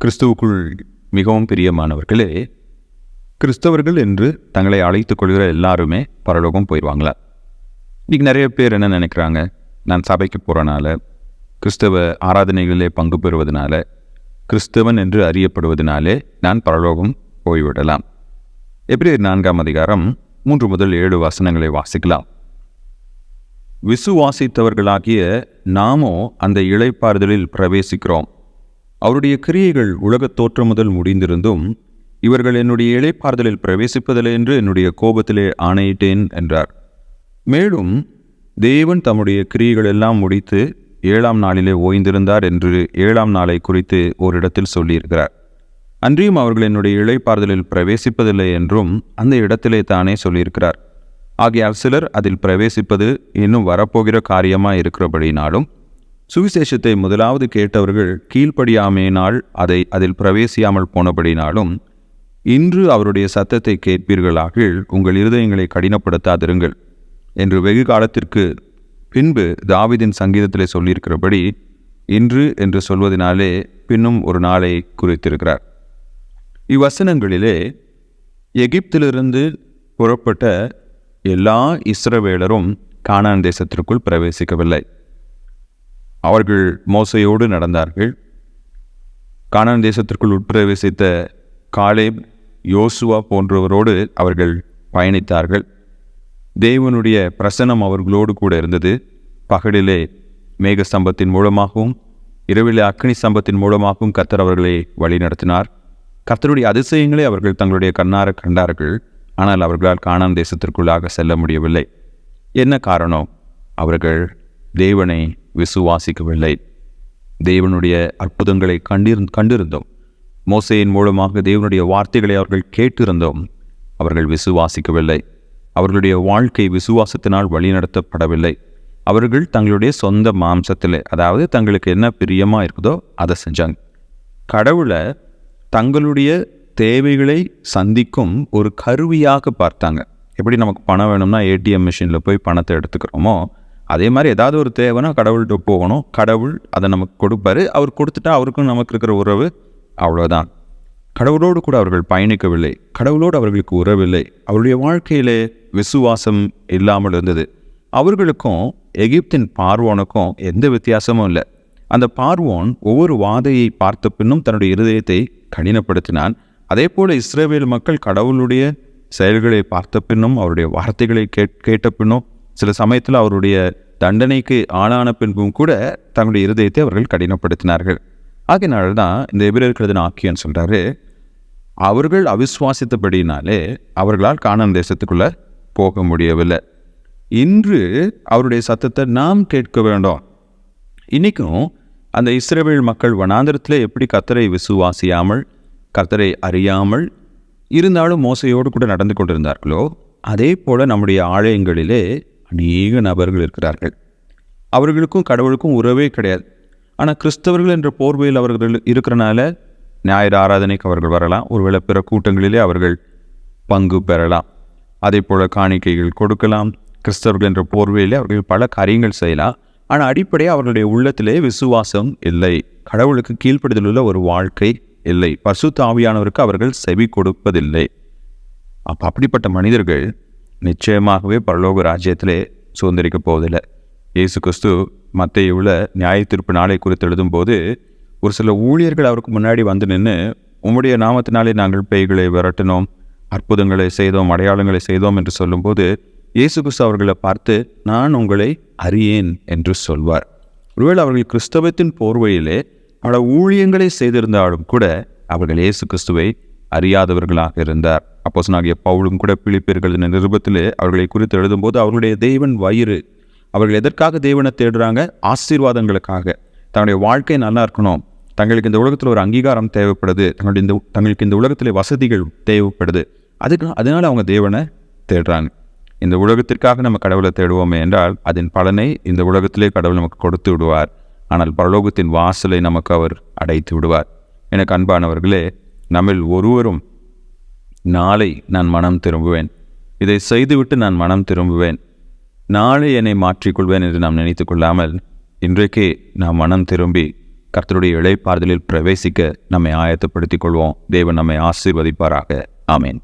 கிறிஸ்துவுக்குள் மிகவும் பிரியமானவர்களே, கிறிஸ்தவர்கள் என்று தங்களை அழைத்துக் கொள்கிற எல்லாருமே பரலோகம் போயிடுவாங்களா? இன்றைக்கி நிறைய பேர் என்ன நினைக்கிறாங்க, நான் சபைக்கு போகிறனால, கிறிஸ்தவ ஆராதனைகளிலே பங்கு பெறுவதனால, கிறிஸ்தவன் என்று அறியப்படுவதனாலே நான் பரலோகம் போய்விடலாம். எபிரேயர் 4ஆம் அதிகாரம் 3 முதல் 7 வசனங்களை வாசிக்கலாம். விசுவாசித்தவர்களாகிய நாமோ அந்த இளைப்பாறுதலில் பிரவேசிக்கிறோம். அவருடைய கிரியைகள் உலகத் தோற்றம் முதல் முடிந்திருந்தும் இவர்கள் என்னுடைய இளைப்பாறுதலில் பிரவேசிப்பதில்லை என்று என்னுடைய கோபத்திலே ஆணையிட்டேன் என்றார். மேலும் தேவன் தம்முடைய கிரியைகள் எல்லாம் முடித்து 7ஆம் நாளிலே ஓய்ந்திருந்தார் என்று 7ஆம் நாளை குறித்து ஒரு இடத்தில் சொல்லியிருக்கிறார். அன்றியும் அவர்கள் என்னுடைய இளைப்பாறுதலில் பிரவேசிப்பதில்லை என்றும் அந்த இடத்திலே தானே சொல்லியிருக்கிறார். ஆகையால் சிலர் அதில் பிரவேசிப்பது இன்னும் வரப்போகிற காரியமாக இருக்கிறபடினாலும், சுவிசேஷத்தை முதலாவது கேட்டவர்கள் கீழ்ப்படியாமையினால் அதில் பிரவேசியாமல் போனபடினாலும், இன்று அவருடைய சத்தத்தை கேட்பீர்களாக உங்கள் இருதயங்களை கடினப்படுத்தாதிருங்கள் என்று வெகு காலத்திற்கு பின்பு தாவீதின் சங்கீதத்திலே சொல்லியிருக்கிறபடி இன்று என்று சொல்வதனாலே பின்னும் ஒரு நாளை குறித்திருக்கிறார். இவ்வசனங்களிலே எகிப்திலிருந்து புறப்பட்ட எல்லா இஸ்ரவேலரும் கானான் தேசத்திற்குள் பிரவேசிக்கவில்லை. அவர்கள் மோசையோடு நடந்தார்கள். கானான் தேசத்திற்குள் உட்பிரவேசித்த காலேப், யோசுவா போன்றவரோடு அவர்கள் பயணித்தார்கள். தேவனுடைய பிரசன்னம் அவர்களோடு கூட இருந்தது. பகலிலே மேக ஸ்தம்பத்தின் மூலமாகவும் இரவிலே அக்னி ஸ்தம்பத்தின் மூலமாகவும் கர்த்தர் அவர்களை வழிநடத்தினார். கர்த்தருடைய அதிசயங்களை அவர்கள் தங்களுடைய கண்ணார கண்டார்கள். ஆனால் அவர்களால் கானான் தேசத்திற்குள்ளாக செல்ல முடியவில்லை. என்ன காரணம்? அவர்கள் தேவனை விசுவாசிக்கவில்லை. தேவனுடைய அற்புதங்களை கண்டிருந்தோம். மோசையின் மூலமாக தேவனுடைய வார்த்தைகளை அவர்கள் கேட்டிருந்தோம். அவர்கள் விசுவாசிக்கவில்லை. அவர்களுடைய வாழ்க்கை விசுவாசத்தினால் வழிநடத்தப்படவில்லை. அவர்கள் தங்களுடைய சொந்த மாம்சத்தில், அதாவது தங்களுக்கு என்ன பிரியமாக இருக்குதோ அதை செஞ்சாங்க. கடவுளை தங்களுடைய தேவைகளை சந்திக்கும் ஒரு கருவியாக பார்த்தாங்க. எப்படி நமக்கு பணம் வேணும்னா ஏடிஎம் மிஷினில் போய் பணத்தை எடுத்துக்கிறோமோ, அதே மாதிரி ஏதாவது ஒரு தேவைன்னா கடவுள்கிட்ட போகணும். கடவுள் அதை நமக்கு கொடுப்பாரு. அவர் கொடுத்துட்டா அவருக்கும் நமக்கு இருக்கிற உறவு அவ்வளோதான். கடவுளோடு கூட அவர்கள் பயணிக்கவில்லை. கடவுளோடு அவர்களுக்கு உறவில்லை. அவருடைய வாழ்க்கையிலே விசுவாசம் இல்லாமல் இருந்தது. அவர்களுக்கும் எகிப்தின் பார்வோனுக்கும் எந்த வித்தியாசமும் இல்லை. அந்த பார்வோன் ஒவ்வொரு வாதையை பார்த்த பின்னும் தன்னுடைய இருதயத்தை கடினப்படுத்தினான். அதே போல் இஸ்ரவேல் மக்கள் கடவுளுடைய செயல்களை பார்த்த பின்னும் அவருடைய வார்த்தைகளை கேட்ட பின்னும் சில சமயத்தில் அவருடைய தண்டனைக்கு ஆளான பின்பும் கூட தங்களுடைய இருதயத்தை அவர்கள் கடினப்படுத்தினார்கள். ஆகையினால்தான் இந்த எபிரேயருக்கு எழுதின ஆக்கியோன் சொல்கிறாரு, அவர்கள் அவிசுவாசித்தபடினாலே அவர்களால் கானான் தேசத்துக்குள்ளே போக முடியவில்லை. இன்று அவருடைய சத்தத்தை நாம் கேட்க வேண்டும். இன்றைக்கும் அந்த இஸ்ரவேல் மக்கள் வனாந்திரத்தில் எப்படி கர்த்தரை விசுவாசியாமல், கர்த்தரை அறியாமல் இருந்தாலும் மோசையோடு கூட நடந்து கொண்டிருந்தார்களோ, அதே போல் நம்முடைய ஆலயங்களிலே அநேக நபர்கள் இருக்கிறார்கள். அவர்களுக்கும் கடவுளுக்கும் உறவே கிடையாது. ஆனால் கிறிஸ்தவர்கள் என்ற போர்வையில் அவர்கள் இருக்கிறனால ஞாயிறு ஆராதனைக்கு அவர்கள் வரலாம். ஒருவேளை பிற கூட்டங்களிலே அவர்கள் பங்கு பெறலாம். அதே போல் காணிக்கைகள் கொடுக்கலாம். கிறிஸ்தவர்கள் என்ற போர்வையிலே அவர்கள் பல காரியங்கள் செய்யலாம். ஆனால் அடிப்படையாக அவர்களுடைய உள்ளத்திலே விசுவாசம் இல்லை. கடவுளுக்கு கீழ்ப்படுதல் உள்ள ஒரு வாழ்க்கை இல்லை. பரிசுத்த ஆவியானவருக்கு அவர்கள் செவி கொடுப்பதில்லை. அப்படிப்பட்ட மனிதர்கள் நிச்சயமாகவே பரலோக ராஜ்யத்திலே சுதந்திரிக்கப் போவதில்லை. இயேசு கிறிஸ்து மத்தேயுவில் நியாய தீர்ப்பு நாளை குறித்து எழுதும்போது ஒரு சில ஊழியர்கள் அவருக்கு முன்னாடி வந்து நின்று, உம்முடைய நாமத்தினாலே நாங்கள் பேய்களை விரட்டினோம், அற்புதங்களை செய்தோம், அடையாளங்களை செய்தோம் என்று சொல்லும்போது இயேசு கிறிஸ்து அவர்களை பார்த்து, நான் உங்களை அறியேன் என்று சொல்வார். ஒருவேளை அவர்கள் கிறிஸ்தவத்தின் போர்வையிலே பல ஊழியங்களை செய்திருந்தாலும் கூட அவர்கள் இயேசு கிறிஸ்துவை அறியாதவர்களாக இருந்தார். அப்போஸ்தலனாகிய பவுலும் கூட பிலிப்பியர்கள் நிருபத்திலே அவர்களை குறித்து எழுதும்போது, அவர்களுடைய தேவன் வயிறு. அவர்கள் எதற்காக தேவனை தேடுறாங்க? ஆசீர்வாதங்களுக்காக. தன்னுடைய வாழ்க்கை நல்லா இருக்கணும், தங்களுக்கு இந்த உலகத்தில் ஒரு அங்கீகாரம் தேவைப்படுது, தங்களுக்கு இந்த உலகத்தில் வசதிகள் தேவைப்படுது, அதனால அவங்க தேவனை தேடுறாங்க. இந்த உலகத்திற்காக நம்ம கடவுளை தேடுவோமே என்றால் அதன் பலனை இந்த உலகத்திலே கடவுள் நமக்கு கொடுத்து விடுவார். ஆனால் பரலோகத்தின் வாசலை நமக்கு அவர் அடைத்து விடுவார். எனக்கு அன்பானவர்களே, நம்மில் ஒருவரும் நாளை நான் மனம் திரும்புவேன், இதை செய்துவிட்டு நான் மனம் திரும்புவேன், நாளை என்னை மாற்றிக்கொள்வேன் என்று நாம் நினைத்து கொள்ளாமல் இன்றைக்கே நாம் மனம் திரும்பி கர்த்தருடைய இளைப்பாறுதலில் பிரவேசிக்க நம்மை ஆயத்தப்படுத்திக் கொள்வோம். தேவன் நம்மை ஆசீர்வதிப்பாராக. ஆமென்.